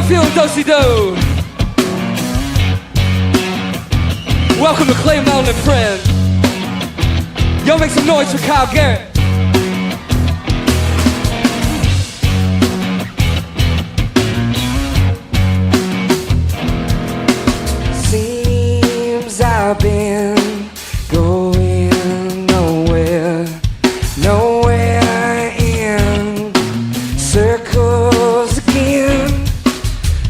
feeling do-si-do. Welcome to Clay Mountain and Friends. Y'all make some noise for Kyle Garrett. Seems I've been going nowhere, nowhere in circles again.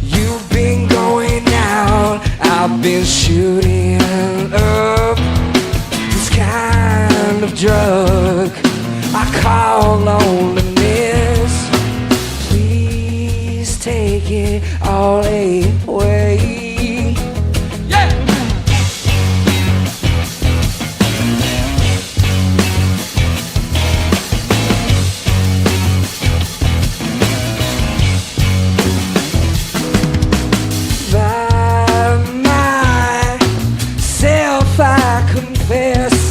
You've been going out, I've been shooting up. This kind of drug I call loneliness. Please take it all away.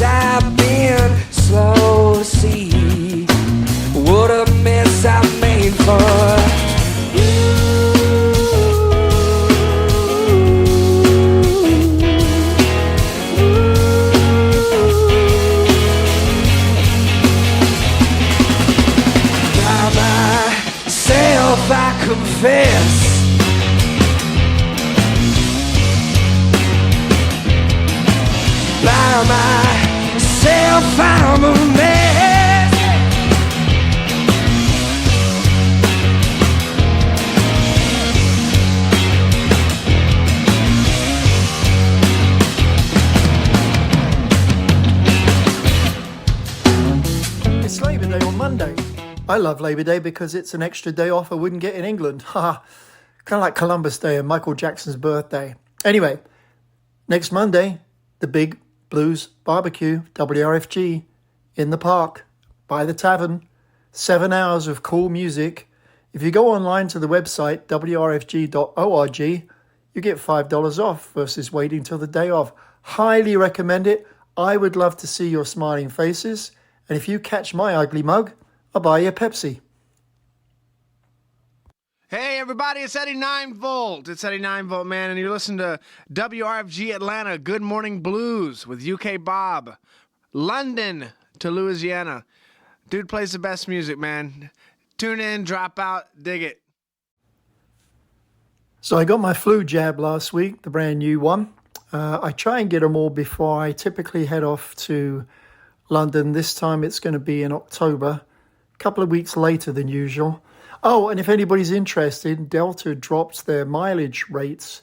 I've been slow to see what a mess I made for you. By myself I confess, by myself I'm a mess. It's Labor Day on Monday. I love Labor Day because it's an extra day off I wouldn't get in England. Haha, kind of like Columbus Day and Michael Jackson's birthday. Anyway, next Monday, the big Blues Barbecue, WRFG, in the park, by the tavern, 7 hours of cool music. If you go online to the website, wrfg.org, you get $5 off versus waiting till the day of. Highly recommend it. I would love to see your smiling faces. And if you catch my ugly mug, I'll buy you a Pepsi. Hey everybody, it's Eddie 9 Volt. It's Eddie 9 Volt, man, and you're listening to WRFG Atlanta, Good Morning Blues with UK Bob. London to Louisiana. Dude plays the best music, man. Tune in, drop out, dig it. So I got my flu jab last week, the brand new one. I try and get them all before I typically head off to London. This time it's going to be in October, a couple of weeks later than usual. Oh, and if anybody's interested, Delta dropped their mileage rates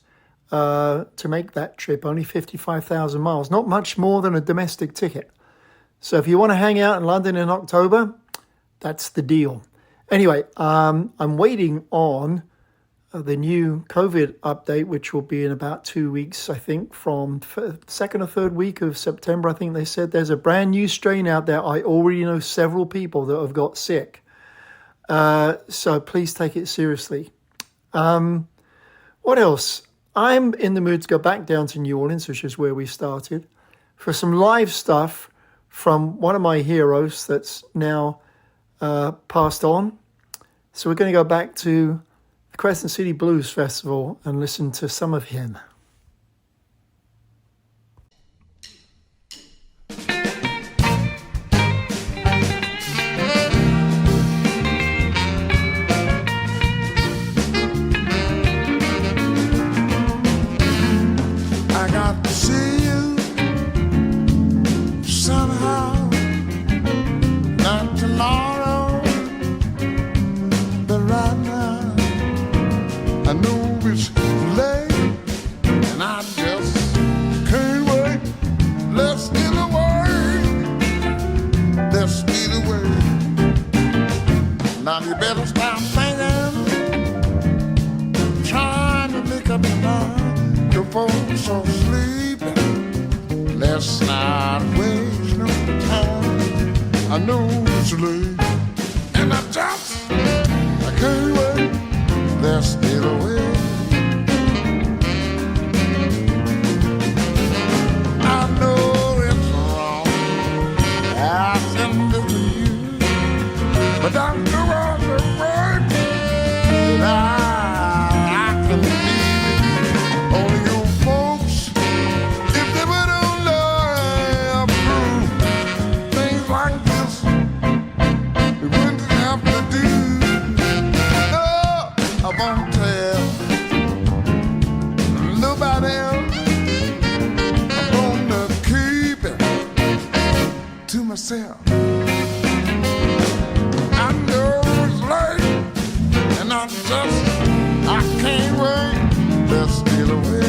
to make that trip, only 55,000 miles, not much more than a domestic ticket. So if you want to hang out in London in October, that's the deal. Anyway, I'm waiting on the new COVID update, which will be in about 2 weeks, I think, from second or third week of September. I think they said there's a brand new strain out there. I already know several people that have got sick. So please take it seriously. What else? I'm in the mood to go back down to New Orleans, which is where we started, for some live stuff from one of my heroes that's now passed on. So we're going to go back to the Crescent City Blues Festival and listen to some of him. Now you better stop thinking, trying to make up your mind. Your folks are sleeping. Let's not waste no time. I know it's late, and I can't wait. Let's get away. I know it's wrong asking this of you, but I know I'm the right. I have to do. No, I won't tell nobody else. I'm gonna keep it to myself. I know it's late, and I can't wait. Let's steal away.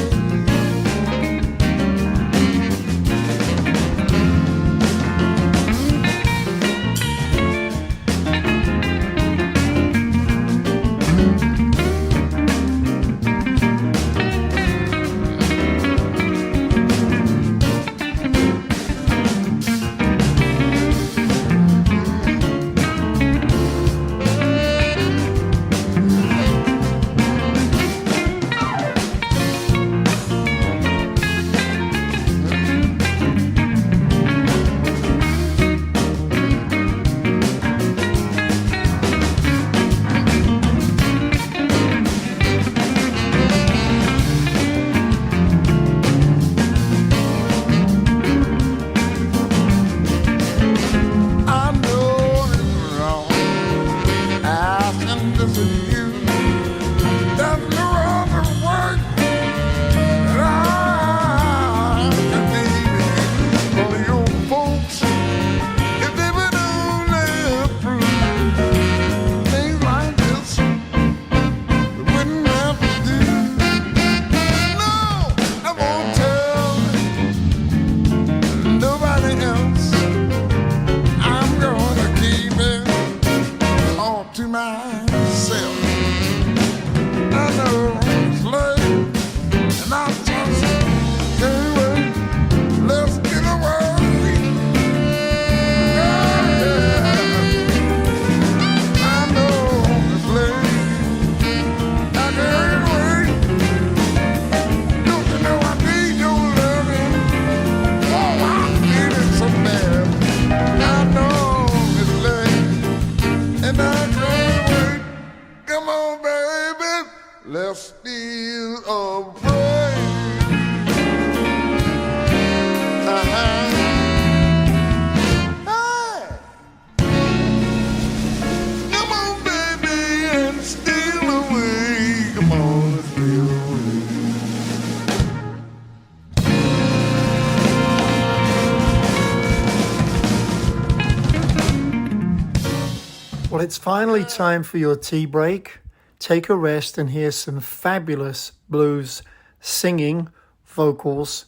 Well, it's finally time for your tea break. Take a rest and hear some fabulous blues singing vocals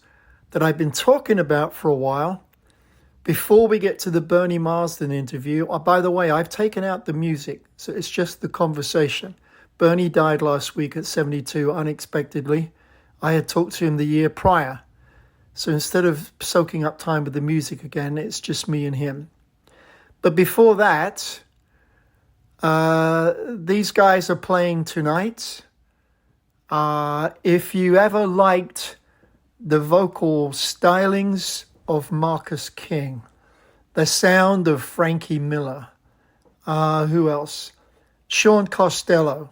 that I've been talking about for a while. Before we get to the Bernie Marsden interview, by the way, I've taken out the music, so it's just the conversation. Bernie died last week at 72 unexpectedly. I had talked to him the year prior. So instead of soaking up time with the music again, it's just me and him. But before that, these guys are playing tonight. If you ever liked the vocal stylings of Marcus King, the sound of Frankie Miller, who else? Sean Costello,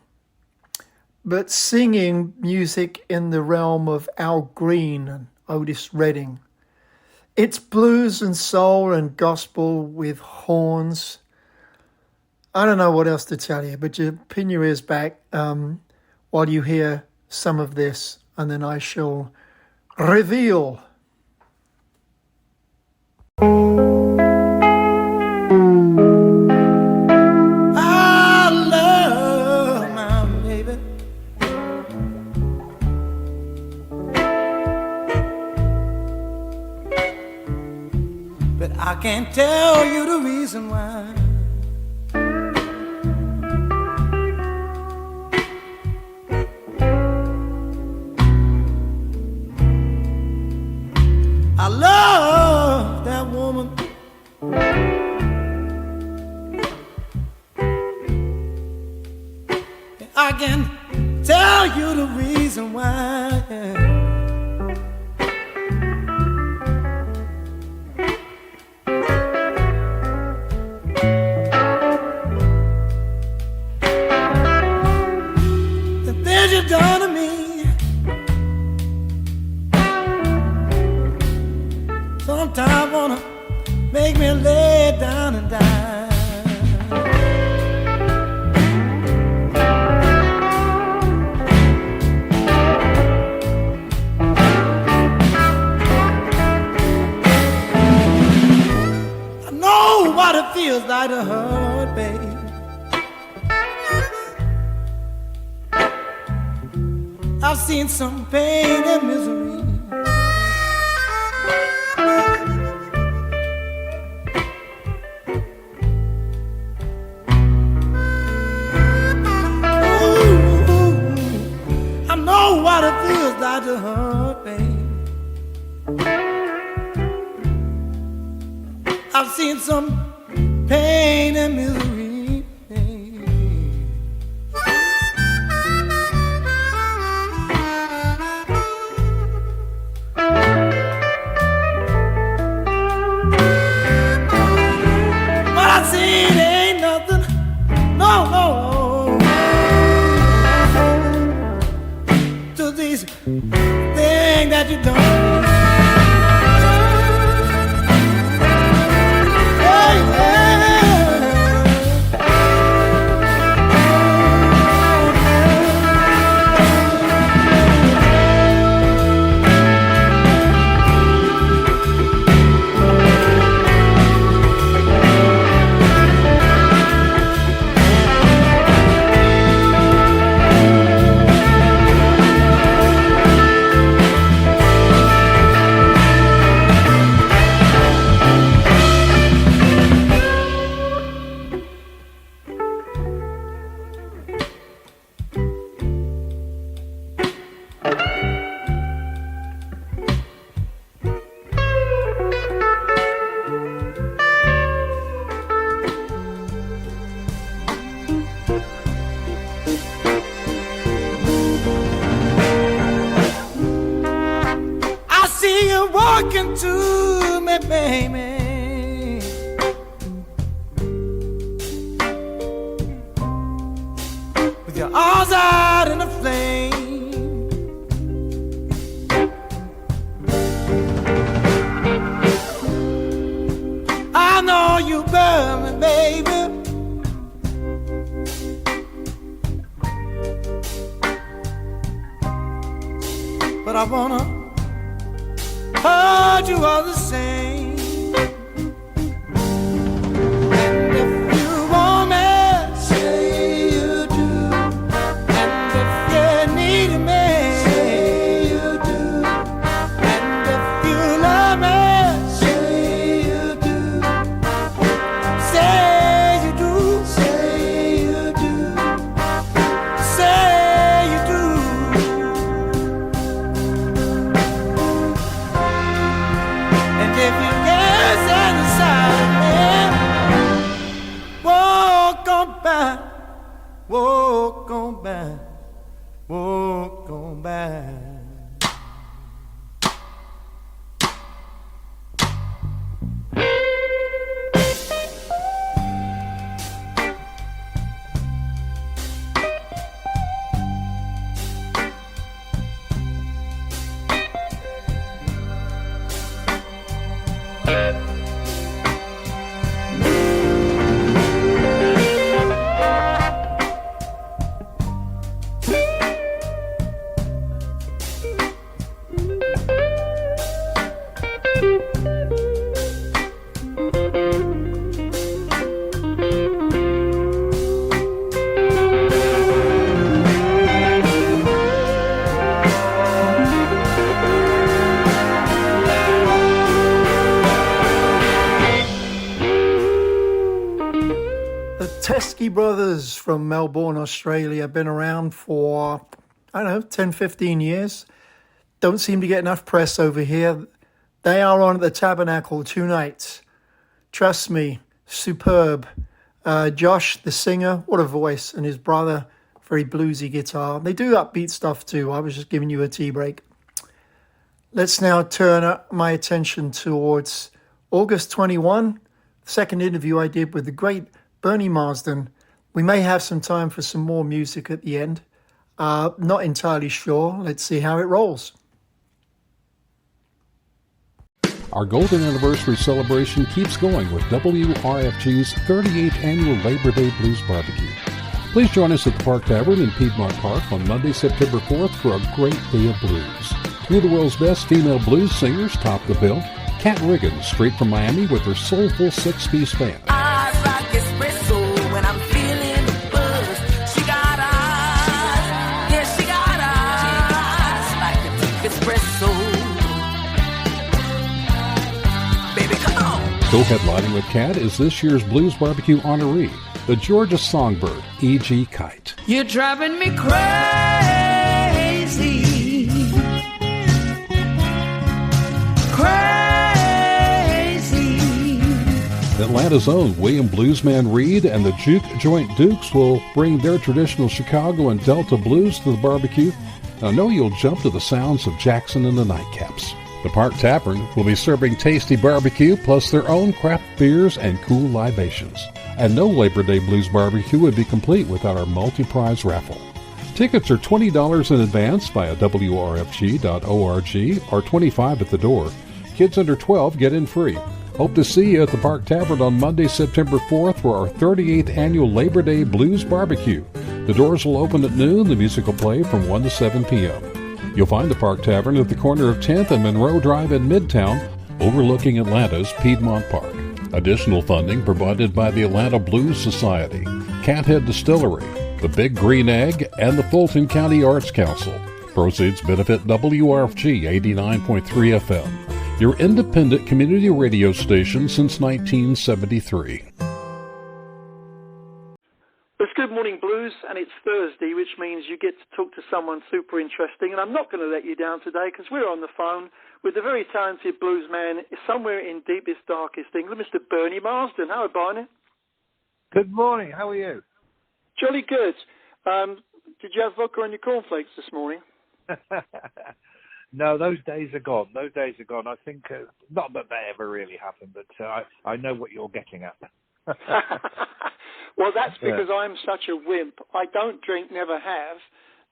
but singing music in the realm of Al Green and Otis Redding. It's blues and soul and gospel with horns. I don't know what else to tell you, but you pin your ears back while you hear some of this, and then I shall reveal. I love my baby, but I can't tell you the reason why. I love that woman. I can tell you the reason why. The things you've done to me, sometimes wanna make me lay down and die. I've seen some pain and misery. Ooh, I know what it feels like to hurt, babe. I've seen some pain and misery, babe. What I seen ain't nothing, no, no, to these things that you done. Walking to me, baby, with your arms out in the flame. I know you burn me, baby, but I wanna hold you all the same. And if you want me, say you do. And if you need me, say you do. And if you love me, say you do. Say you do. Say you do. Say you do. And if you can't stand aside of me, walk on by, walk on by, walk on by. TESKey Brothers from Melbourne, Australia, been around for, I don't know, 10, 15 years. Don't seem to get enough press over here. They are on at the Tabernacle tonight. Trust me, superb. Josh, the singer, what a voice, and his brother, very bluesy guitar. They do upbeat stuff too. I was just giving you a tea break. Let's now turn my attention towards August 21, the second interview I did with the great Bernie Marsden. We may have some time for some more music at the end. Not entirely sure. Let's see how it rolls. Our golden anniversary celebration keeps going with WRFG's 38th annual Labor Day Blues Barbecue. Please join us at the Park Tavern in Piedmont Park on Monday, September 4th for a great day of blues. Two of the world's best female blues singers top the bill. Kat Riggins, straight from Miami with her soulful six-piece band. Eyes like espresso when I'm feeling the buzz. She got eyes, yeah, she got eyes. Co-headlining with Cat is this year's Blues Barbecue honoree, the Georgia songbird, E.G. Kite. You're driving me crazy. Atlanta's own William Bluesman Reed and the Juke Joint Dukes will bring their traditional Chicago and Delta blues to the barbecue. I know you'll jump to the sounds of Jackson and the Nightcaps. The Park Tavern will be serving tasty barbecue plus their own craft beers and cool libations. And no Labor Day Blues Barbecue would be complete without our multi-prize raffle. Tickets are $20 in advance via WRFG.org or $25 at the door. Kids under 12 get in free. Hope to see you at the Park Tavern on Monday, September 4th for our 38th annual Labor Day Blues Barbecue. The doors will open at noon. The music will play from 1 to 7 p.m. You'll find the Park Tavern at the corner of 10th and Monroe Drive in Midtown, overlooking Atlanta's Piedmont Park. Additional funding provided by the Atlanta Blues Society, Cathead Distillery, the Big Green Egg, and the Fulton County Arts Council. Proceeds benefit WRFG 89.3 FM, your independent community radio station since 1973. It's Good Morning Blues, and it's Thursday, which means you get to talk to someone super interesting. And I'm not going to let you down today because we're on the phone with the very talented blues man somewhere in deepest, darkest England, Mr. Bernie Marsden. How are you, Barney? Good morning. How are you? Jolly good. Did you have vodka on your cornflakes this morning? No, those days are gone. Those days are gone. I think, not that they ever really happened, but I know what you're getting at. Well, that's because I'm such a wimp. I don't drink, never have.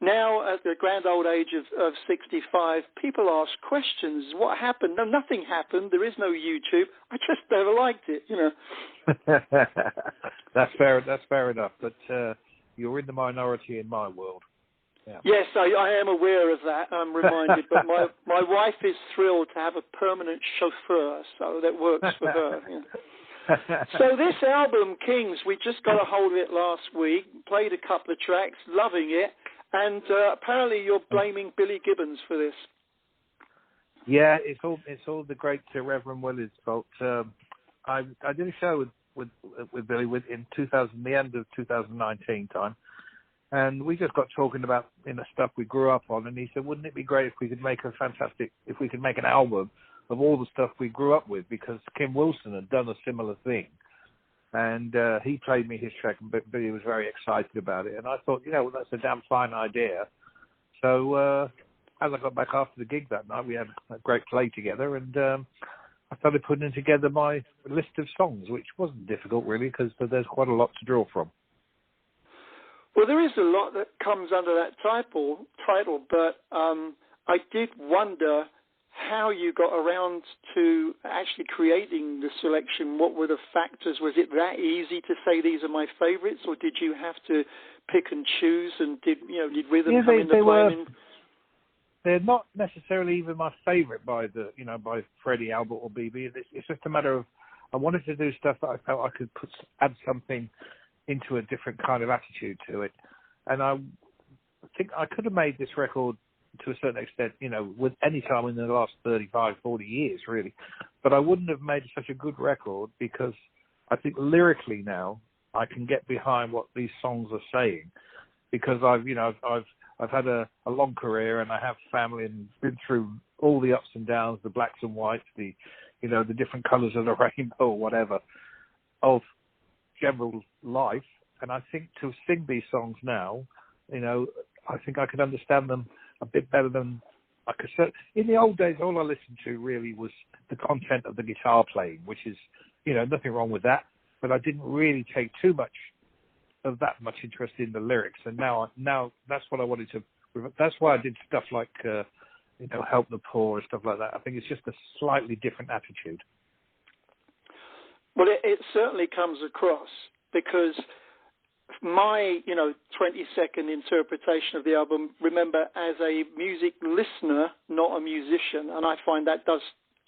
Now, at the grand old age of 65, people ask questions. What happened? No, nothing happened. There is no YouTube. I just never liked it, you know. That's fair enough. But you're in the minority in my world. Yeah. Yes, I am aware of that. I'm reminded. But my wife is thrilled to have a permanent chauffeur, so that works for her. Yeah. So this album, Kings, we just got a hold of it last week, played a couple of tracks, loving it, and apparently you're blaming Billy Gibbons for this. Yeah, it's all the great Reverend Willie's fault. I did a show with Billy in the end of 2019 time, and we just got talking about stuff we grew up on, and he said, wouldn't it be great if we could make an album of all the stuff we grew up with, because Kim Wilson had done a similar thing. And he played me his track, and Billy was very excited about it. And I thought, that's a damn fine idea. So as I got back after the gig that night, we had a great play together, and I started putting together my list of songs, which wasn't difficult, really, because there's quite a lot to draw from. Well, there is a lot that comes under that title, but I did wonder how you got around to actually creating the selection. What were the factors? Was it that easy to say these are my favourites, or did you have to pick and choose? And did rhythm come into play? They're not necessarily even my favourite by Freddie, Albert, or BB. It's just a matter of I wanted to do stuff that I felt I could add something into a different kind of attitude to it, and I think I could have made this record to a certain extent, with any time in the last 35, 40 years, really. But I wouldn't have made such a good record because I think lyrically now I can get behind what these songs are saying, because I've had a long career and I have family and been through all the ups and downs, the blacks and whites, the different colours of the rainbow or whatever of general life. And I think to sing these songs now, I think I can understand them a bit better than I could. In the old days, all I listened to really was the content of the guitar playing, which is, nothing wrong with that. But I didn't really take too much of that much interest in the lyrics. And now that's what I wanted to. That's why I did stuff like, Help the Poor and stuff like that. I think it's just a slightly different attitude. Well, it certainly comes across, because my 20-second interpretation of the album, remember, as a music listener, not a musician, and I find that does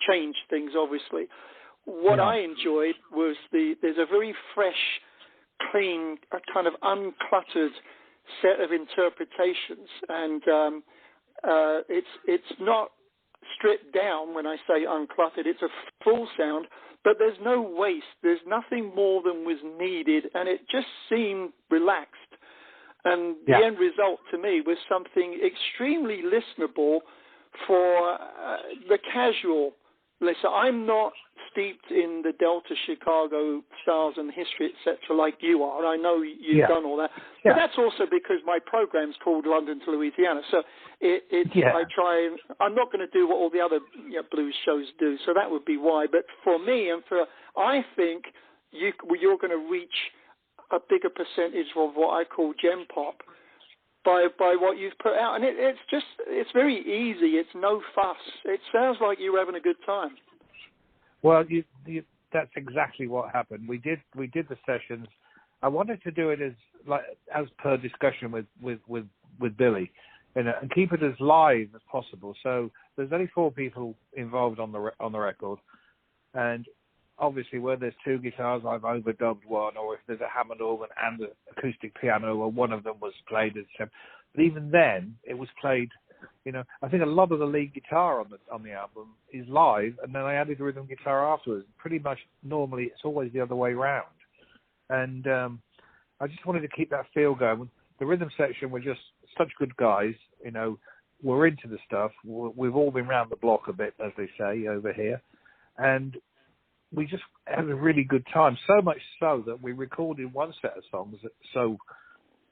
change things, obviously. What I enjoyed was there's a very fresh, clean, kind of uncluttered set of interpretations, and it's not stripped down when I say uncluttered. It's a full sound, but there's no waste. There's nothing more than was needed, and it just seemed relaxed. And the end result to me was something extremely listenable for the casual listener. I'm not steeped in the Delta Chicago styles and history, etc., like you are. I know you've done all that. But that's also because my program's called London to Louisiana. So I try, I'm not going to do what all the other blues shows do. So that would be why. But for me, I think you're going to reach a bigger percentage of what I call gem pop by what you've put out. And it's very easy. It's no fuss. It sounds like you're having a good time. Well, that's exactly what happened. We did the sessions. I wanted to do it as per discussion with Billy, and keep it as live as possible. So there's only 4 people involved on the record, and obviously where there's 2 guitars, I've overdubbed one, or if there's a Hammond organ and an acoustic piano, or one of them was played as. But even then, it was played. I think a lot of the lead guitar on the album is live, and then I added rhythm guitar afterwards. Pretty much normally it's always the other way round, and I just wanted to keep that feel going. The rhythm section were just such good guys. We're into the stuff. We've all been round the block a bit, as they say over here, and we just had a really good time. So much so that we recorded one set of songs so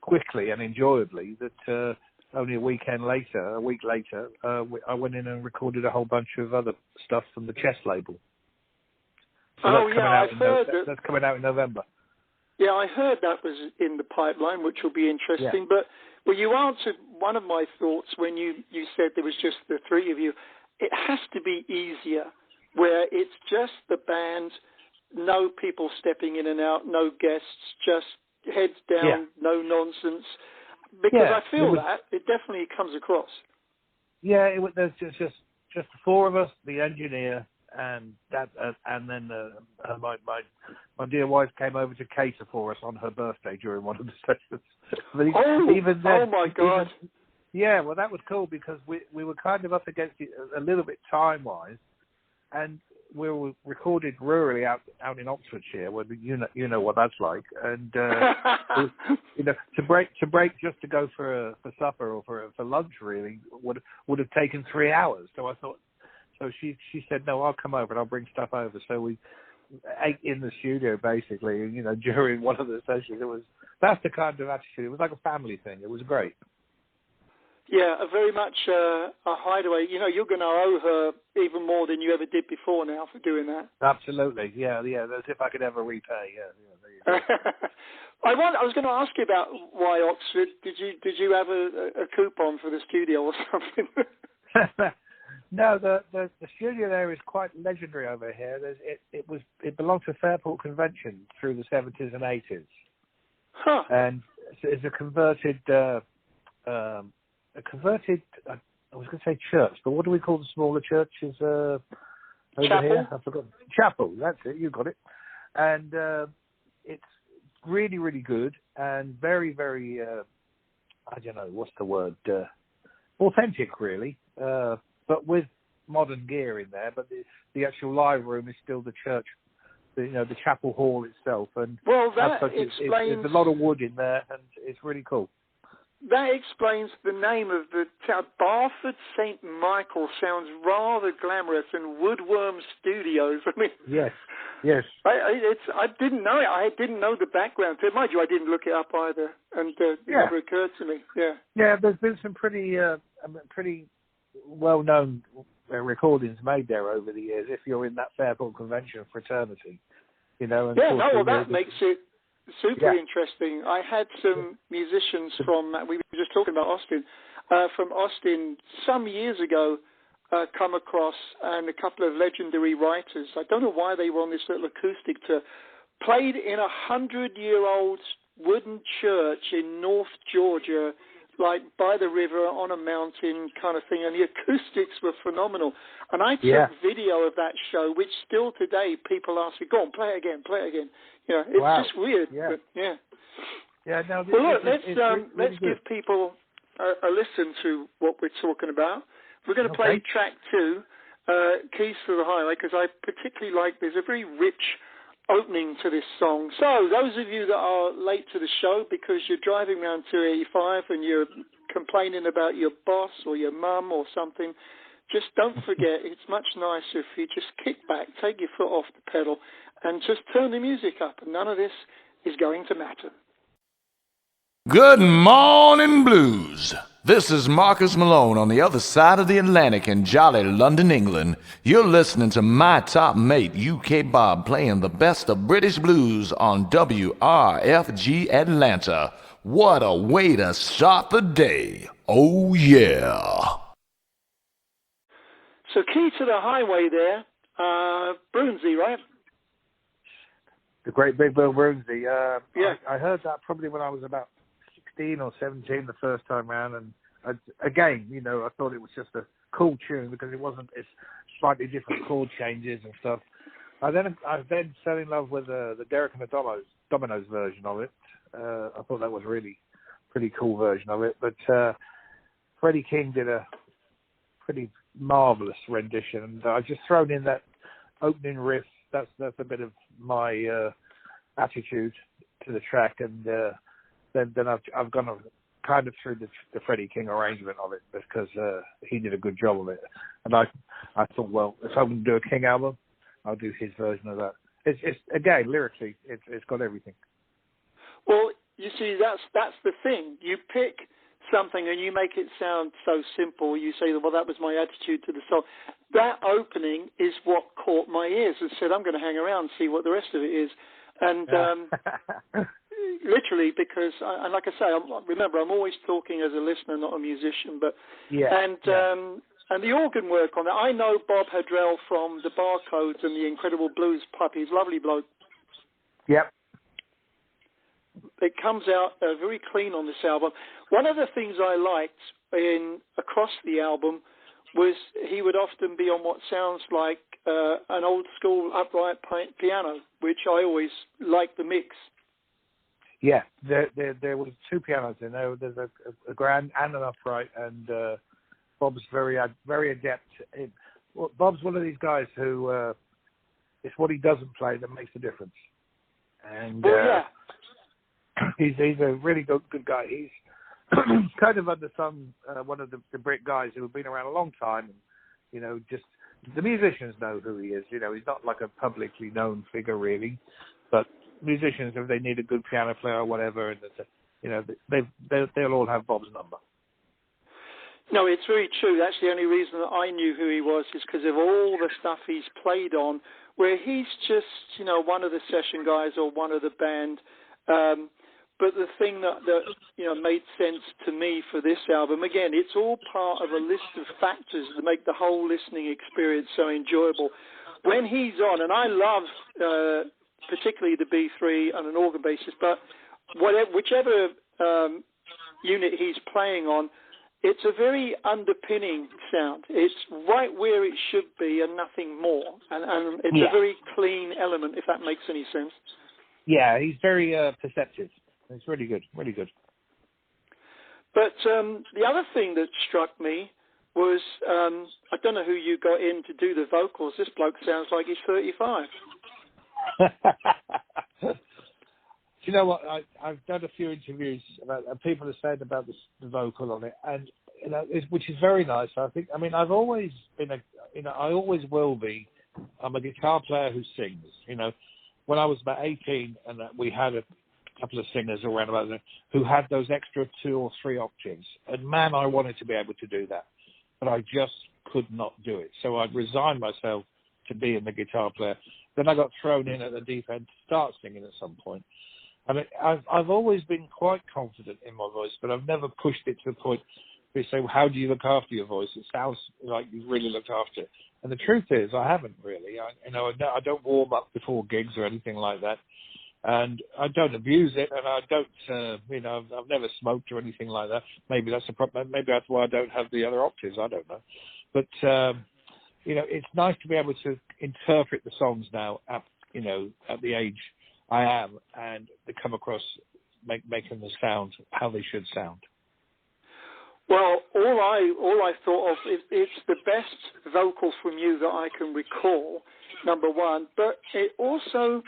quickly and enjoyably that. Only a week later, I went in and recorded a whole bunch of other stuff from the Chess label. So I've heard that's coming out in November. Yeah, I heard that was in the pipeline, which will be interesting. Yeah. But you answered one of my thoughts when you said there was just the 3 of you. It has to be easier, where it's just the band, no people stepping in and out, no guests, just heads down, no nonsense. Because I feel that it definitely comes across. Yeah, there's just the 4 of us, the engineer, and that, and then my dear wife came over to cater for us on her birthday during one of the sessions. Even then, oh my God! Well, that was cool because we were kind of up against it a little bit time wise, and we were recorded rurally out in Oxfordshire, where you know what that's like, and to break just to go for supper or for lunch really would have taken 3 hours. So I thought, so she said, no, I'll come over and I'll bring stuff over. So we ate in the studio basically, during one of the sessions. That's the kind of attitude. It was like a family thing. It was great. Yeah, very much a hideaway. You're going to owe her even more than you ever did before now for doing that. Absolutely, yeah. As if I could ever repay. There you go. I was going to ask you about why Oxford. Did you have a coupon for the studio or something? No, the studio there is quite legendary over here. It belonged to Fairport Convention through the 70s and 80s, and it's a converted. I was going to say church, but what do we call the smaller churches over here? I forgot. Chapel, that's it, you got it. And it's really, really good and very, very, I don't know, what's the word, authentic, really, but with modern gear in there. But the actual live room is still the church, the chapel hall itself. And that explains... There's a lot of wood in there, and it's really cool. That explains the name of the town. Barford St. Michael sounds rather glamorous, and Woodworm Studios. I mean, yes. I didn't know it. I didn't know the background to it. Mind you, I didn't look it up either, and it never occurred to me. Yeah. There's been some pretty well-known recordings made there over the years. If you're in that Fairport Convention fraternity, And that makes it super interesting. I had some musicians we were just talking about Austin, from Austin some years ago, come across, and a couple of legendary writers. I don't know why they were on this little acoustic tour, played in 100-year-old wooden church in North Georgia, like by the river on a mountain kind of thing, and the acoustics were phenomenal. And I took video of that show, which still today people ask me, go on, play it again. It's just weird. Yeah. But, No, well, look, let's give people a listen to what we're talking about. We're going to play track 2. Keys to the Highway, because I particularly like, there's a very rich opening to this song. So those of you that are late to the show because you're driving around 285 and you're complaining about your boss or your mum or something, just don't forget, it's much nicer if you just kick back, take your foot off the pedal, and just turn the music up, and none of this is going to matter. Good morning, blues. This is Marcus Malone on the other side of the Atlantic in jolly London, England. You're listening to my top mate, UK Bob, playing the best of British blues on WRFG Atlanta. What a way to start the day. Oh, yeah. So Key to the Highway there, Brunsey, right? The great Big Bill Brunsey. Yeah. I heard that probably when I was about 16 or 17 the first time round, and again, you know, I thought it was just a cool tune because it's slightly different chord changes and stuff. I then fell in love with the Derek and the Dominoes version of it. I thought that was really pretty cool version of it, but Freddie King did a pretty marvelous rendition, and I've just thrown in that opening riff. That's a bit of my attitude to the track, and then I've gone kind of through the Freddie King arrangement of it because he did a good job of it, and I thought, well, if I'm going to do a King album, I'll do his version of that. It's again, lyrically, it's got everything. Well, you see, that's the thing. You pick something and you make it sound so simple. You say, well, that was my attitude to the song. That opening is what caught my ears and said, I'm going to hang around and see what the rest of it is. And literally, because, and like I say, remember, I'm always talking as a listener, not a musician. But and the organ work on it. I know Bob Hadrell from the Barcodes and the Incredible Blues Puppies. Lovely bloke. Yep. It comes out very clean on this album. One of the things I liked across the album was he would often be on what sounds like an old school upright piano, which I always liked the mix. Yeah, there was two pianos in there. There's a grand and an upright, and Bob's very adept. Bob's one of these guys who it's what he doesn't play that makes the difference. And he's a really good guy. He's kind of undersung, one of the Brit guys who have been around a long time. And, you know, just the musicians know who he is. You know, he's not like a publicly known figure really, but musicians, if they need a good piano player or whatever, and you know, they'll all have Bob's number. No, it's very true. That's the only reason that I knew who he was, is because of all the stuff he's played on, where he's just, you know, one of the session guys or one of the band. But the thing that you know made sense to me for this album, again, it's all part of a list of factors that make the whole listening experience so enjoyable. When he's on, and I love particularly the B3 on an organ basis, but whichever unit he's playing on, it's a very underpinning sound. It's right where it should be and nothing more. And it's a very clean element, if that makes any sense. Yeah, he's very perceptive. It's really good, really good. But the other thing that struck me was, I don't know who you got in to do the vocals. This bloke sounds like he's 35. You know what? I've done a few interviews about, and people have said about the vocal on it, and you know, which is very nice. I mean, I've always been I always will be. I'm a guitar player who sings. You know, when I was about 18, and we had a couple of singers around about there who had those extra 2 or 3 octaves, and man, I wanted to be able to do that, but I just could not do it. So I resigned myself to being the guitar player. Then I got thrown in at the deep end to start singing at some point. I mean, I've always been quite confident in my voice, but I've never pushed it to the point where you say, well, how do you look after your voice? It sounds like you really looked after it. And the truth is, I haven't really. I don't warm up before gigs or anything like that. And I don't abuse it, and I don't, I've never smoked or anything like that. Maybe that's a problem. Maybe that's why I don't have the other octaves. I don't know. But, it's nice to be able to interpret the songs now at the age I am, and to come across making them sound how they should sound. Well, all I thought of is it's the best vocal from you that I can recall, number one, but it also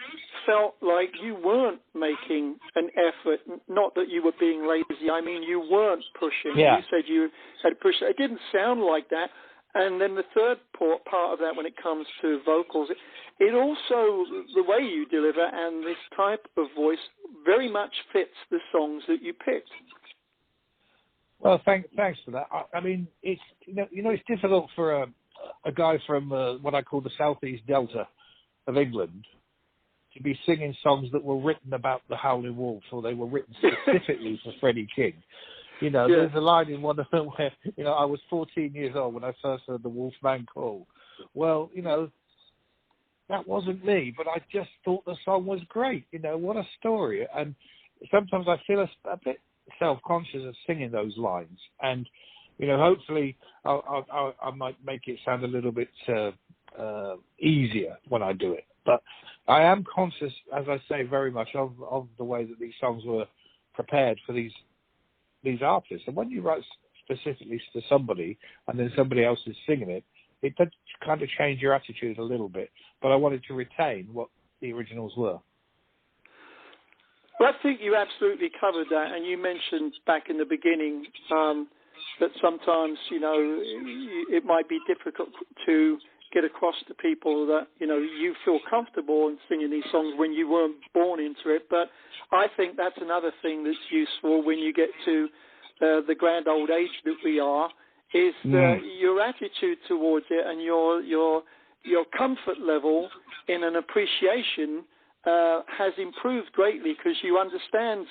felt like you weren't making an effort, not that you were being lazy, I mean you weren't pushing. Yeah. You said you had pushed. It didn't sound like that. And then the third part of that when it comes to vocals, it also, the way you deliver and this type of voice very much fits the songs that you picked. Well, thanks for that. I mean, it's it's difficult for a guy from what I call the Southeast Delta of England to be singing songs that were written about the Howling Wolf, or they were written specifically for Freddie King. There's a line in one of them where I was 14 years old when I first heard the Wolfman call. Well, that wasn't me, but I just thought the song was great. What a story. And sometimes I feel a bit self-conscious of singing those lines, and hopefully I might make it sound a little bit easier when I do it. But I am conscious, as I say, very much of the way that these songs were prepared for these artists. And when you write specifically to somebody and then somebody else is singing it, it does kind of change your attitude a little bit. But I wanted to retain what the originals were. Well, I think you absolutely covered that, and you mentioned back in the beginning that sometimes, it might be difficult to get across to people that, you feel comfortable in singing these songs when you weren't born into it. But I think that's another thing that's useful when you get to the grand old age that we are, is your attitude towards it and your comfort level in an appreciation has improved greatly, because you understand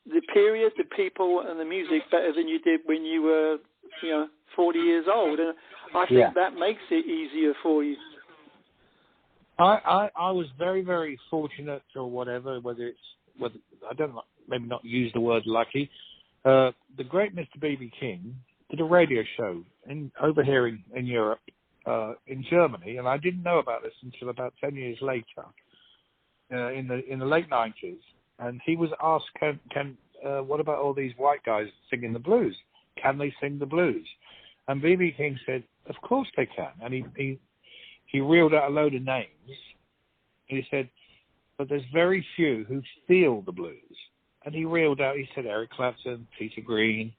the period, the people, and the music better than you did when you were, 40 years old. And I think that makes it easier for you. I was very, very fortunate, or whether I don't know, maybe not use the word lucky. The great Mr. B.B. King did a radio show over here in Europe, in Germany, and I didn't know about this until about 10 years later. In the late 90s, and he was asked, what about all these white guys singing the blues? Can they sing the blues? And B.B. King said, of course they can. And he reeled out a load of names. And he said, but there's very few who feel the blues. And he said Eric Clapton, Peter Green,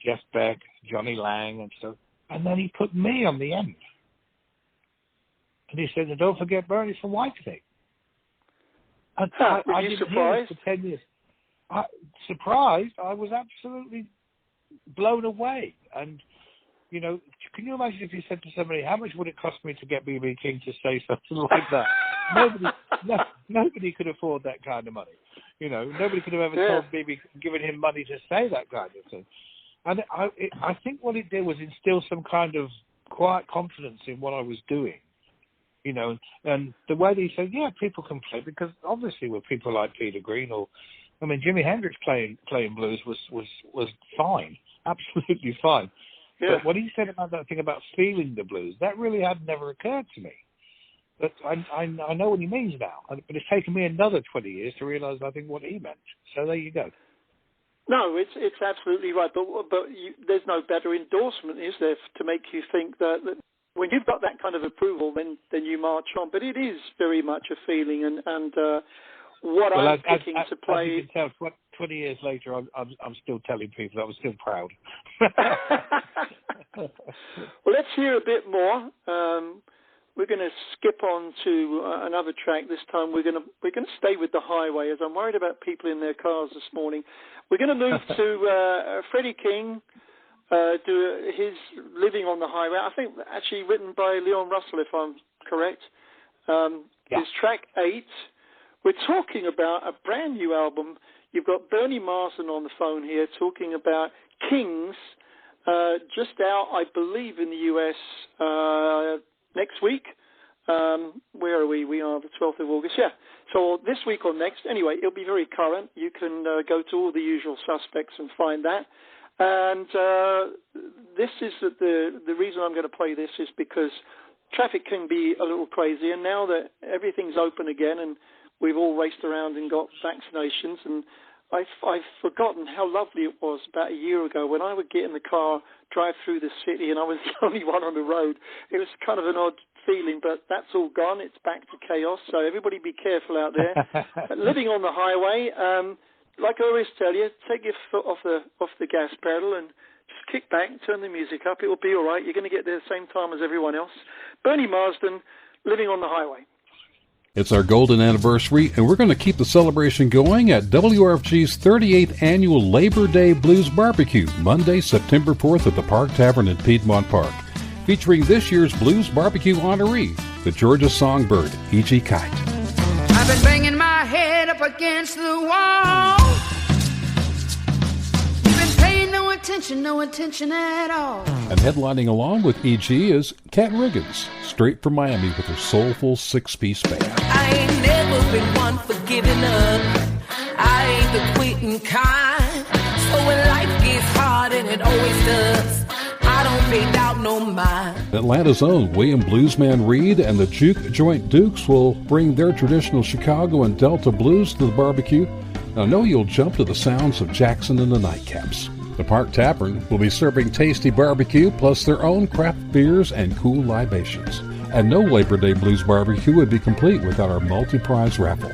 Jeff Beck, Johnny Lang, and so. And then he put me on the end. And he said, and don't forget Bernie from Whitesnake. Were you surprised? For 10 years. Surprised? I was absolutely blown away. And, can you imagine if you said to somebody, how much would it cost me to get B.B. King to say something like that? Nobody could afford that kind of money. Nobody could have ever told B.B. given him money to say that kind of thing. And I think what it did was instill some kind of quiet confidence in what I was doing. And the way that he said, people can play, because obviously with people like Peter Green Jimi Hendrix playing blues was fine, absolutely fine. Yeah. But what he said about that thing about feeling the blues, that really had never occurred to me. But I know what he means now. But it's taken me another 20 years to realise, I think, what he meant. So there you go. No, it's absolutely right. But there's no better endorsement, is there, to make you think that when you've got that kind of approval, then you march on. But it is very much a feeling, and what I'm picking to play. As you can tell, 20 years later, I'm still telling people I was still proud. Well, let's hear a bit more. We're going to skip on to another track. This time we're going to stay with the highway, as I'm worried about people in their cars this morning. We're going to move to Freddie King. Do his Living on the Highway. I think actually written by Leon Russell, if I'm correct. His track 8. We're talking about a brand new album. You've got Bernie Marsden on the phone here talking about Kings, just out, I believe, in the US next week. Where are we? We are the 12th of August. Yeah. So this week or next. Anyway, it'll be very current. You can go to all the usual suspects and find that. And this is the reason I'm going to play this is because traffic can be a little crazy, and now that everything's open again and we've all raced around and got vaccinations, and I've forgotten how lovely it was about a year ago when I would get in the car, drive through the city, and I was the only one on the road. It was kind of an odd feeling, but that's all gone. It's back to chaos, so everybody be careful out there. Living on the highway, like I always tell you, take your foot off the gas pedal and just kick back and turn the music up. It will be all right. You're going to get there the same time as everyone else. Bernie Marsden, Living on the Highway. It's our golden anniversary, and we're going to keep the celebration going at WRFG's 38th Annual Labor Day Blues Barbecue, Monday, September 4th at the Park Tavern in Piedmont Park, featuring this year's Blues Barbecue honoree, the Georgia songbird, E.G. Kite. I've been banging my head up against the wall. You've been paying no attention at all. And headlining along with E.G. is Kat Riggins, straight from Miami with her soulful six-piece band. I ain't never been one for giving up. I ain't the quitting kind. So when life gets hard, and it always does, I don't pay doubt no mind. Atlanta's own William Bluesman Reed and the Juke Joint Dukes will bring their traditional Chicago and Delta blues to the barbecue. I know you'll jump to the sounds of Jackson and the Nightcaps. The Park Tavern will be serving tasty barbecue plus their own craft beers and cool libations. And no Labor Day Blues Barbecue would be complete without our multi-prize raffle.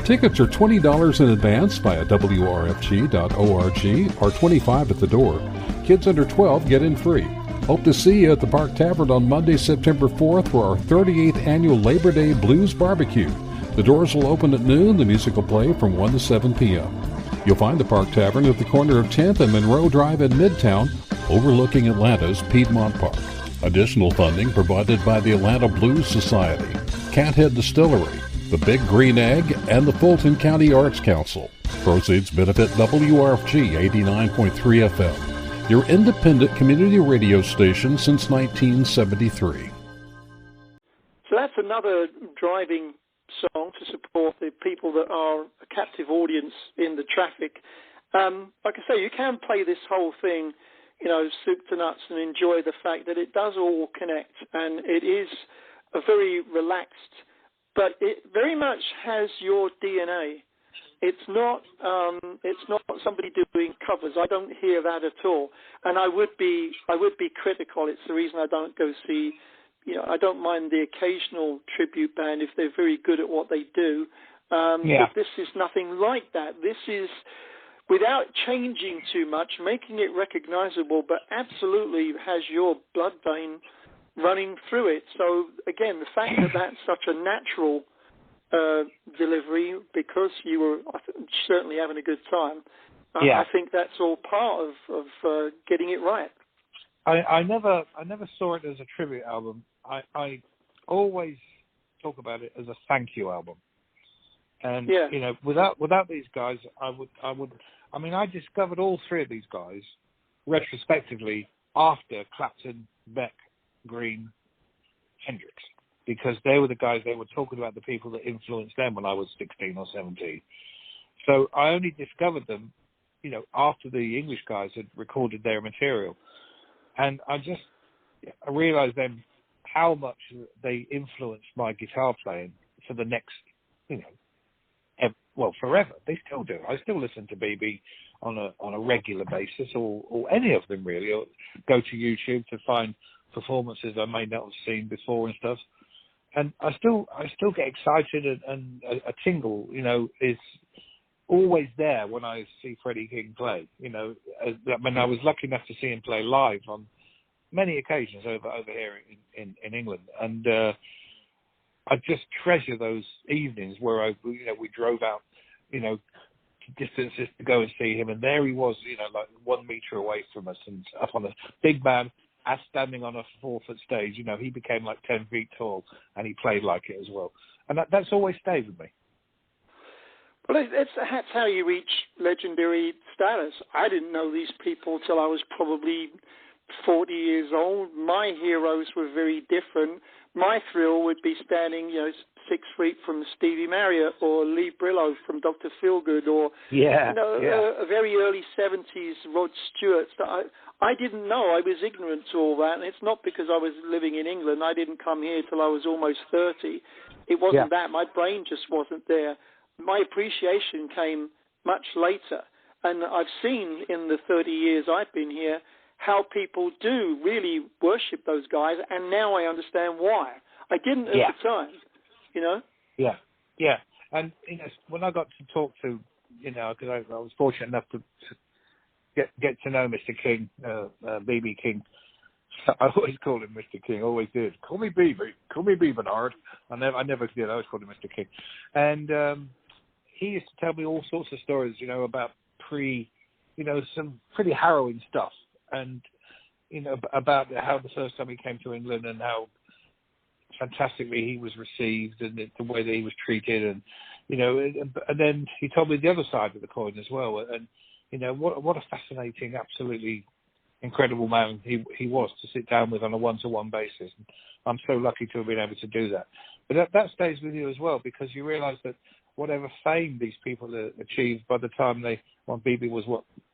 Tickets are $20 in advance via WRFG.org or $25 at the door. Kids under 12 get in free. Hope to see you at the Park Tavern on Monday, September 4th for our 38th Annual Labor Day Blues Barbecue. The doors will open at noon. The music will play from 1 to 7 p.m. You'll find the Park Tavern at the corner of 10th and Monroe Drive in Midtown, overlooking Atlanta's Piedmont Park. Additional funding provided by the Atlanta Blues Society, Cathead Distillery, the Big Green Egg, and the Fulton County Arts Council. Proceeds benefit WRFG 89.3 FM, your independent community radio station since 1973. So that's another driving song to support the people that are a captive audience in the traffic. Like I say, you can play this whole thing, soup to nuts, and enjoy the fact that it does all connect, and it is a very relaxed, but it very much has your DNA. It's not somebody doing covers. I don't hear that at all, and I would be critical. It's the reason I don't go see. I don't mind the occasional tribute band if they're very good at what they do. But this is nothing like that. This is, without changing too much, making it recognizable, but absolutely has your blood vein running through it. So, again, the fact that that's such a natural delivery, because you were certainly having a good time, I think that's all part of getting it right. I never saw it as a tribute album. I always talk about it as a thank you album. And without these guys, I discovered all three of these guys retrospectively after Clapton, Beck, Green, Hendrix, because they were the guys they were talking about, the people that influenced them when I was 16 or 17. So I only discovered them, after the English guys had recorded their material. And I realized then how much they influenced my guitar playing for the next, forever. They still do. I still listen to BB on a regular basis, or any of them really, or go to YouTube to find performances I may not have seen before and stuff. And I still get excited, and a tingle, is always there when I see Freddie King play. I was lucky enough to see him play live on many occasions over here in England, and I just treasure those evenings where we drove out, distances to go and see him, and there he was, like 1 meter away from us, and up on a big man, as standing on a 4-foot stage. He became like 10 feet tall, and he played like it as well, and that's always stayed with me. Well, that's how you reach legendary status. I didn't know these people till I was probably 40 years old. My heroes were very different. My thrill would be standing, 6 feet from Stevie Marriott or Lee Brillo from Dr. Feelgood, or a very early 70s Rod Stewart. I didn't know. I was ignorant to all that, and it's not because I was living in England. I didn't come here till I was almost 30. It wasn't that. My brain just wasn't there. My appreciation came much later. And I've seen in the 30 years I've been here how people do really worship those guys, and now I understand why. I didn't at the time, you know? Yeah, yeah. And, you know, when I got to talk to, you know, because I was fortunate enough to get to know Mr. King, B.B. King. I always called him Mr. King, always did. Call me B, Bernard. I never did, I always called him Mr. King. And he used to tell me all sorts of stories, you know, about some pretty harrowing stuff. And, you know, about how the first time he came to England and how fantastically he was received and the way that he was treated. And, you know, and then he told me the other side of the coin as well. And, you know, what a fascinating, absolutely incredible man he was to sit down with on a one-to-one basis. And I'm so lucky to have been able to do that. But that stays with you as well, because you realise that whatever fame these people achieved by the time BB was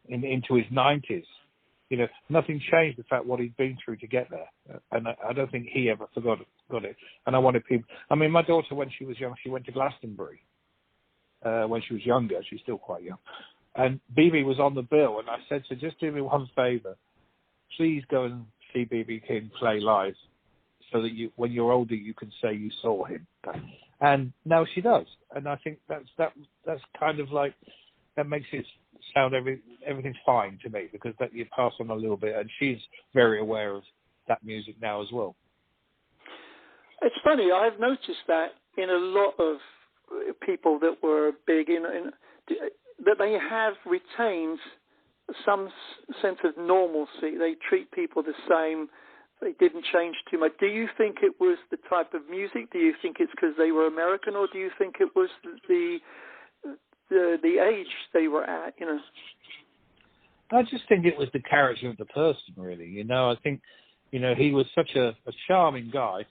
into his 90s, you know, nothing changed the fact what he'd been through to get there. And I don't think he ever forgot it. And I wanted people... I mean, my daughter, when she was young, she went to Glastonbury. When she was younger, she's still quite young. And BB was on the bill, and I said to her, just do me one favour. Please go and see BB King play live so that when you're older, you can say you saw him. And now she does. And I think that's kind of like... That makes it sound everything's fine to me, because that you pass on a little bit, and she's very aware of that music now as well. It's funny, I've noticed that in a lot of people that were big, that they have retained some sense of normalcy. They treat people the same. They didn't change too much. Do you think it was the type of music? Do you think it's because they were American, or do you think it was the age they were at, you know? I just think it was the character of the person, really. You know, I think, you know, he was such a charming guy.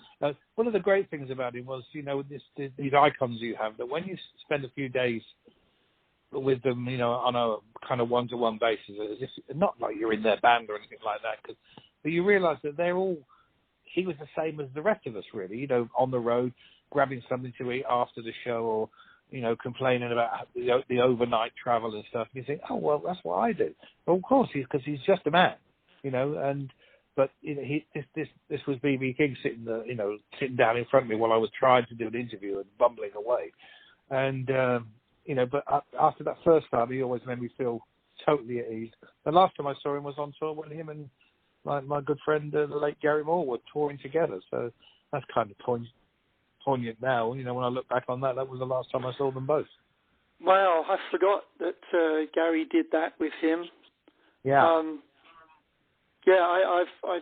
One of the great things about him was, you know, these icons you have, that when you spend a few days with them, you know, on a kind of one-to-one basis, as if, not like you're in their band or anything like that, but you realise that he was the same as the rest of us, really, you know, on the road, grabbing something to eat after the show, or, you know, complaining about the overnight travel and stuff. You think, oh, well, that's what I do. Well, of course, because he's just a man, you know. But you know, this was BB King sitting down in front of me while I was trying to do an interview and bumbling away. And you know, but after that first time, he always made me feel totally at ease. The last time I saw him was on tour when him and my good friend, the late Gary Moore, were touring together. So that's kind of poignant now. You know, when I look back on that was the last time I saw them both. Well, I forgot that Gary did that with him. Yeah. I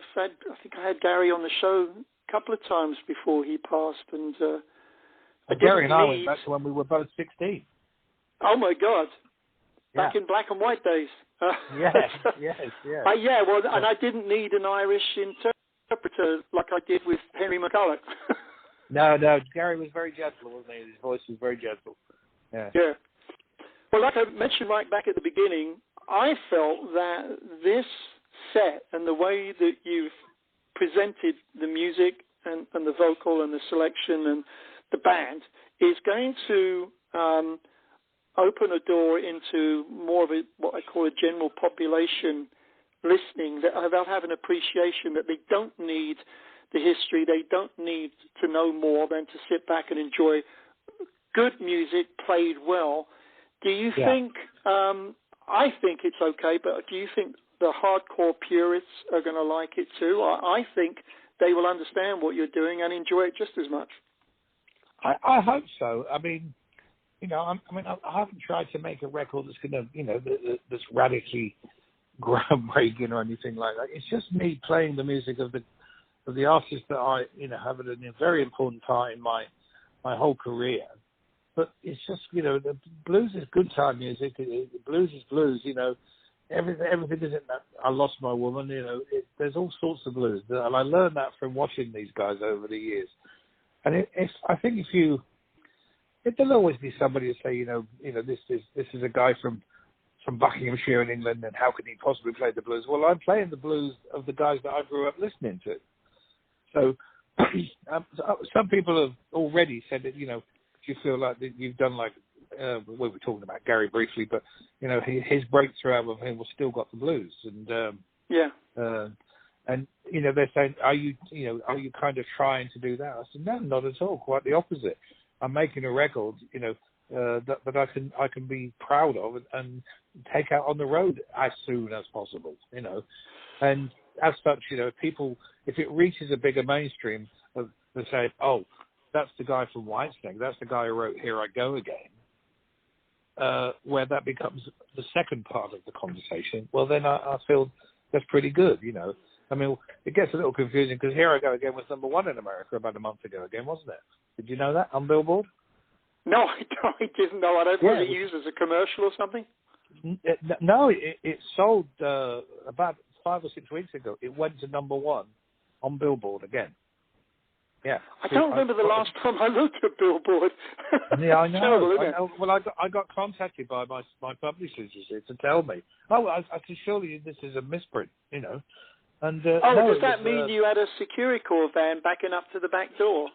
think I had Gary on the show a couple of times before he passed, and Gary and I went back to when we were both 16. Oh my God! Yeah. Back in black and white days. Yes. Well, and I didn't need an Irish interpreter like I did with Henry McCulloch. No, Gary was very gentle, wasn't he? His voice was very gentle. Yeah. Well, like I mentioned right back at the beginning, I felt that this set and the way that you've presented the music and the vocal and the selection and the band is going to open a door into more of what I call a general population listening, that they'll have an appreciation that they don't need the history, they don't need to know more than to sit back and enjoy good music played well. Do you think, I think it's okay, but do you think the hardcore purists are going to like it too? I think they will understand what you're doing and enjoy it just as much. I hope so. I mean, you know, I haven't tried to make a record that's going to, you know, that's radically groundbreaking or anything like that. It's just me playing the music of the artists that I, you know, have a very important part in my whole career. But it's just, you know, the blues is good time music. The blues is blues, you know. Everything isn't that I lost my woman, you know. There's all sorts of blues. And I learned that from watching these guys over the years. And I think there'll always be somebody to say, you know, this is a guy from Buckinghamshire in England, and how can he possibly play the blues? Well, I'm playing the blues of the guys that I grew up listening to. So some people have already said that, you know, you feel like that you've done like we were talking about Gary briefly, but his breakthrough album, he was Still Got the Blues, and they're saying, are you kind of trying to do that? I said, no, not at all. Quite the opposite. I'm making a record, that I can be proud of and take out on the road as soon as possible, and as such, people, if it reaches a bigger mainstream, they say, oh, that's the guy from Whitesnake, that's the guy who wrote Here I Go Again, where that becomes the second part of the conversation. Well, then I feel that's pretty good, I mean, it gets a little confusing because Here I Go Again was number 1 in America about a month ago again, wasn't it? Did you know that on Billboard? No, I didn't know. I don't know. Was it used as a commercial or something? No, it sold about 5 or 6 weeks ago. It went to number 1 on Billboard again. Yeah. I don't remember the last time I looked at Billboard. Yeah, I know. Terrible, isn't it? Well, I got contacted by my publishers, to tell me. Oh, I said, surely this is a misprint, And does that mean you had a Securicore van backing up to the back door?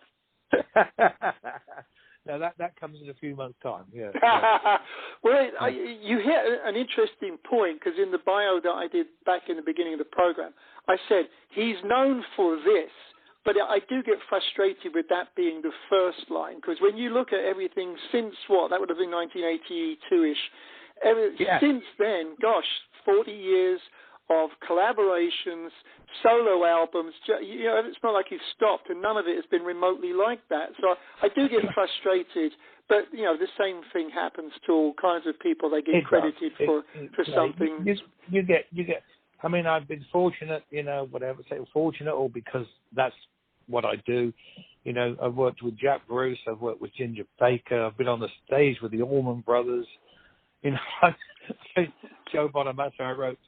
No, that comes in a few months' time. Yeah. Well, you hit an interesting point because in the bio that I did back in the beginning of the program, I said he's known for this, but I do get frustrated with that being the first line because when you look at everything since that would have been 1982-ish. Since then, gosh, 40 years of collaborations, solo albums. It's not like you've stopped, and none of it has been remotely like that. So I do get frustrated, but the same thing happens to all kinds of people. They get credited for something. You get. I mean, I've been fortunate, whatever say fortunate, or because that's what I do. I've worked with Jack Bruce, I've worked with Ginger Baker, I've been on the stage with the Allman Brothers. Joe Bonamassa, I wrote,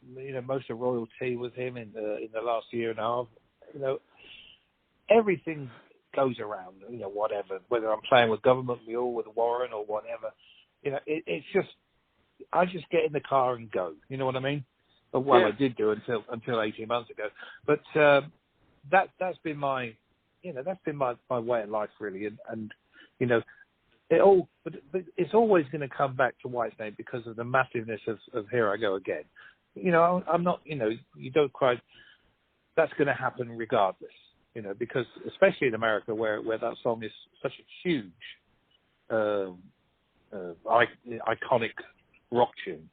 most of Royalty with him in the last year and a half. Everything goes around, whatever, whether I'm playing with Government Mule, with Warren or whatever, it's just, I just get in the car and go, you know what I mean? I did do until 18 months ago. But that's been my, that's been my way of life really. And but it's always going to come back to Whitesnake because of the massiveness of Here I Go Again. I'm not, you don't quite, that's going to happen regardless, because especially in America where that song is such a huge, iconic rock tune.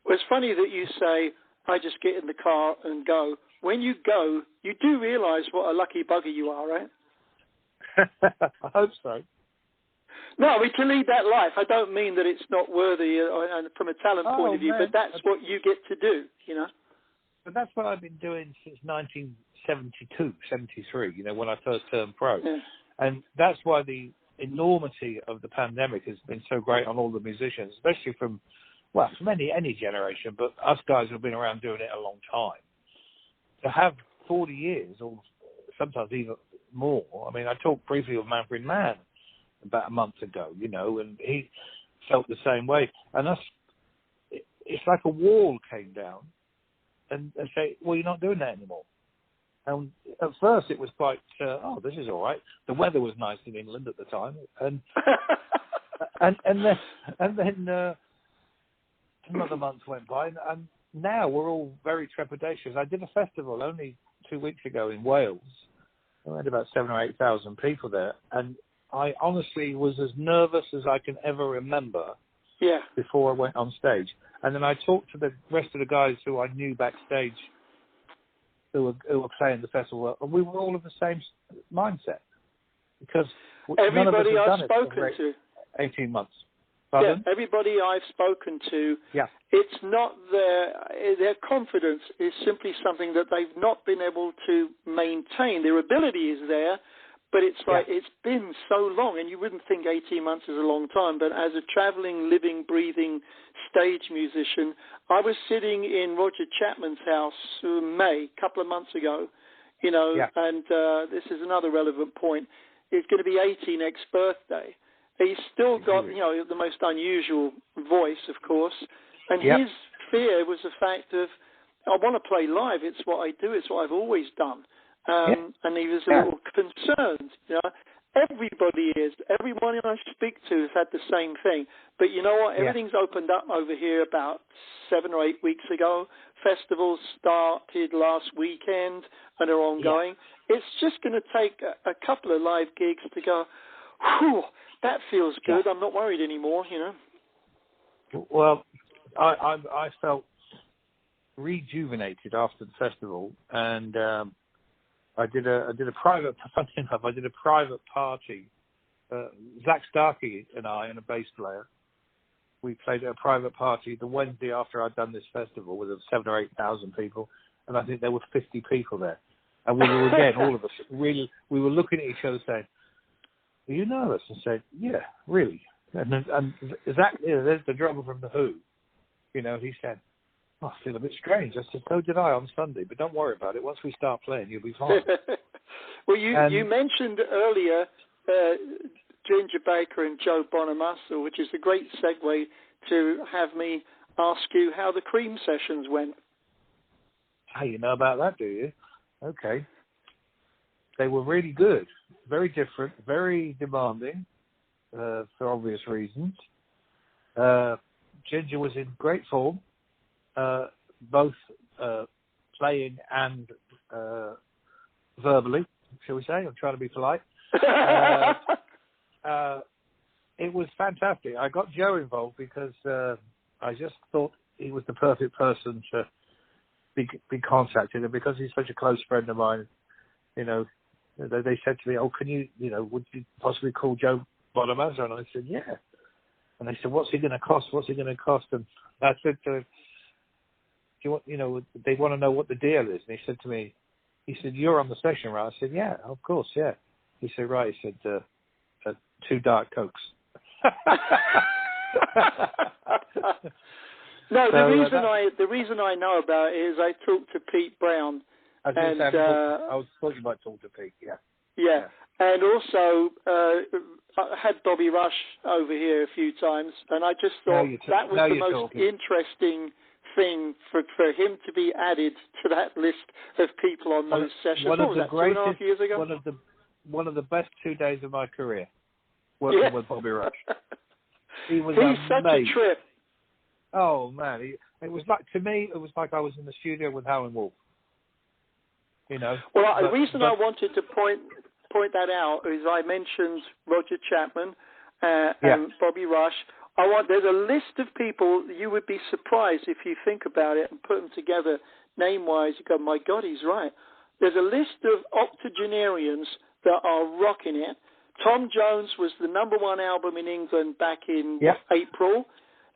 Well, it's funny that you say, I just get in the car and go. When you go, you do realize what a lucky bugger you are, right? I hope so. No, to lead that life. I don't mean that it's not worthy from a talent point of view, but that's what you get to do, But that's what I've been doing since 1972, 73, when I first turned pro. Yeah. And that's why the enormity of the pandemic has been so great on all the musicians, especially from any generation, but us guys who have been around doing it a long time. To have 40 years, or sometimes even more. I mean, I talked briefly with Manfred Mann about a month ago, and he felt the same way. And it's like a wall came down and they say, well, you're not doing that anymore. And at first it was quite, this is all right. The weather was nice in England at the time. And then another month went by and now we're all very trepidatious. I did a festival only 2 weeks ago in Wales. I had about 7,000 or 8,000 people there. And I honestly was as nervous as I can ever remember before I went on stage. And then I talked to the rest of the guys who I knew backstage who were playing the festival, and we were all of the same mindset. Because everybody none of us I've spoken to, 18 months. Pardon? Yeah, everybody I've spoken to, it's not their confidence is simply something that they've not been able to maintain. Their ability is there, but it's like it's been so long, and you wouldn't think 18 months is a long time, but as a traveling, living, breathing stage musician, I was sitting in Roger Chapman's house in May, a couple of months ago, and this is another relevant point. It's going to be 80 next birthday. He's still got, the most unusual voice, of course, and his fear was the fact of, I want to play live. It's what I do. It's what I've always done. And he was a little concerned, Everybody is. Everyone I speak to has had the same thing. But you know what? Everything's opened up over here about 7 or 8 weeks ago. Festivals started last weekend and are ongoing. Yeah. It's just going to take a couple of live gigs to go, whew, that feels good. I'm not worried anymore, you know. Well, I felt rejuvenated after the festival, and I did a private. Funny enough, I did a private party. Zach Starkey and I, and a bass player, we played at a private party the Wednesday after I'd done this festival with 7,000 or 8,000 people, and I think there were 50 people there, and we were again, all of us, really, we were looking at each other saying, "Are you nervous?" And said, "Yeah, really." And Zach, there's the drummer from the Who, you know, he said, "I feel a bit strange." I said, "So did I on Sunday, but don't worry about it. Once we start playing, you'll be fine." Well, you mentioned earlier Ginger Baker and Joe Bonamassa, which is a great segue to have me ask you how the Cream sessions went. Hey, you know about that, do you? Okay. They were really good, very different, very demanding, for obvious reasons. Ginger was in great form, both playing and verbally, shall we say. I'm trying to be polite. It was fantastic. I got Joe involved because I just thought he was the perfect person to be contacted, and because he's such a close friend of mine, you know, they said to me, "Oh, can you, would you possibly call Joe Bonamassa?" And I said, "Yeah." And they said, "What's he going to cost? What's he going to cost?" And I said to him, "Do you want, they want to know what the deal is." And he said to me, "You're on the session, right?" I said, "Yeah, of course, yeah." He said, "Right." He said, 2 Diet Cokes. No, the reason I know about it is I talked to Pete Brown. I thought you might talk to Pete, yeah. Yeah, and also I had Bobby Rush over here a few times, and I just thought that was the most interesting thing for him to be added to that list of people on those sessions. What was that, 2.5 years ago? One of the best 2 days of my career, working with Bobby Rush. He's such a trip. Oh man, it was like, to me, it was like I was in the studio with Howlin' Wolf. You know. Well, the reason I wanted to point that out is I mentioned Roger Chapman and Bobby Rush. There's a list of people you would be surprised if you think about it and put them together name-wise. You go, my God, he's right. There's a list of octogenarians that are rocking it. Tom Jones was the #1 album in England back in April.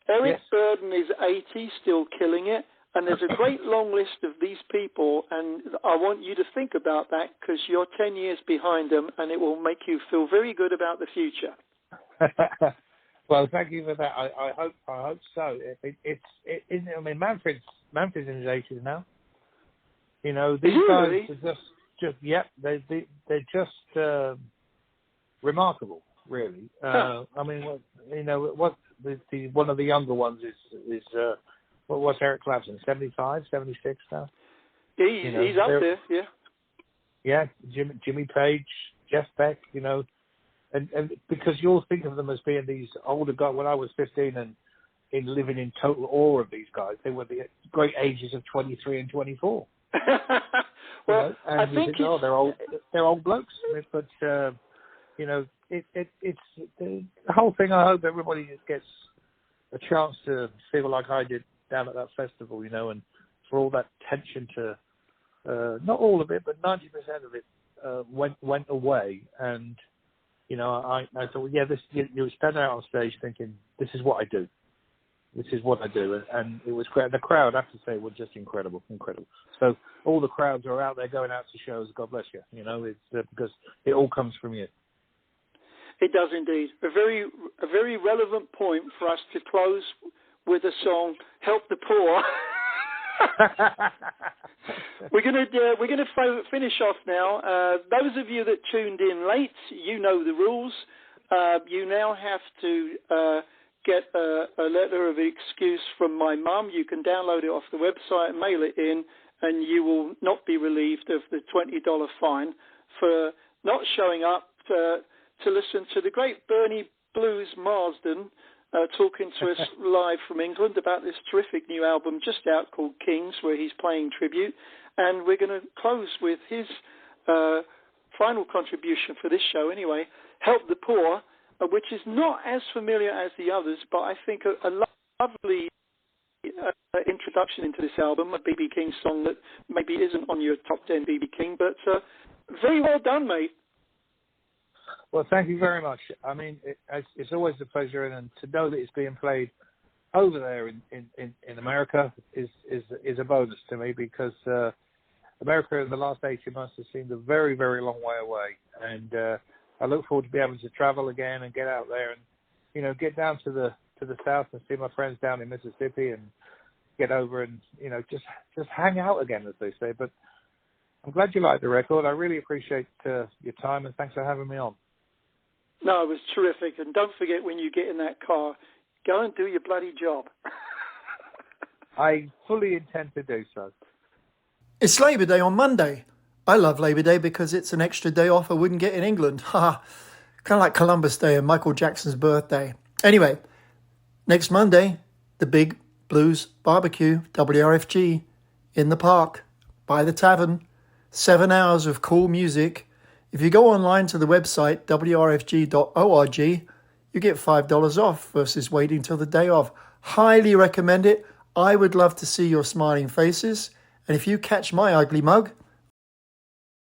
Eric Burdon is 80, still killing it. And there's a great long list of these people, and I want you to think about that because you're 10 years behind them, and it will make you feel very good about the future. Well, thank you for that. I hope so. I mean, Manfred's in his 80s now. You know, these guys are they're just remarkable, really. I mean, one of the younger ones is what's Eric Clapton, 75, 76 now? He's up there, yeah. Yeah, Jimmy Page, Jeff Beck, and because you'll think of them as being these older guys. When I was 15 and living in total awe of these guys, they were the great ages of 23 and 24. Well, and I think they're old blokes, but it's the whole thing. I hope everybody gets a chance to feel like I did down at that festival, and for all that tension to, not all of it, but 90% of it went away. And, I thought, you stand out on stage thinking, this is what I do. This is what I do. And it was great. The crowd, I have to say, were just incredible. So all the crowds are out there going out to shows. God bless you. It's because it all comes from you. It does indeed. A very relevant point for us to close with a song, "Help the Poor." We're gonna finish off now. Those of you that tuned in late, you know the rules. You now have to get a letter of excuse from my mum. You can download it off the website and mail it in, and you will not be relieved of the $20 fine for not showing up to listen to the great Bernie Blues Marsden talking to us live from England about this terrific new album just out called Kings, where he's playing tribute. And we're going to close with his final contribution for this show anyway, Help the Poor, which is not as familiar as the others, but I think a lovely introduction into this album, a B.B. King song that maybe isn't on your top 10 B.B. King, but very well done, mate. Well, thank you very much. I mean, it's always a pleasure, and to know that it's being played over there in America is a bonus to me, because America in the last 18 months has seemed a very, very long way away, and I look forward to be able to travel again and get out there and, you know, get down to the south and see my friends down in Mississippi and get over and, you know, just hang out again, as they say. But I'm glad you liked the record. I really appreciate your time, and thanks for having me on. No, it was terrific. And don't forget, when you get in that car, go and do your bloody job. I fully intend to do so. It's Labor Day on Monday. I love Labor Day because it's an extra day off I wouldn't get in England. Haha, kind of like Columbus Day and Michael Jackson's birthday. Anyway, next Monday, the big blues barbecue, WRFG, in the park, by the tavern. 7 hours of cool music. If you go online to the website, wrfg.org, you get $5 off versus waiting till the day of. Highly recommend it. I would love to see your smiling faces. And if you catch my ugly mug,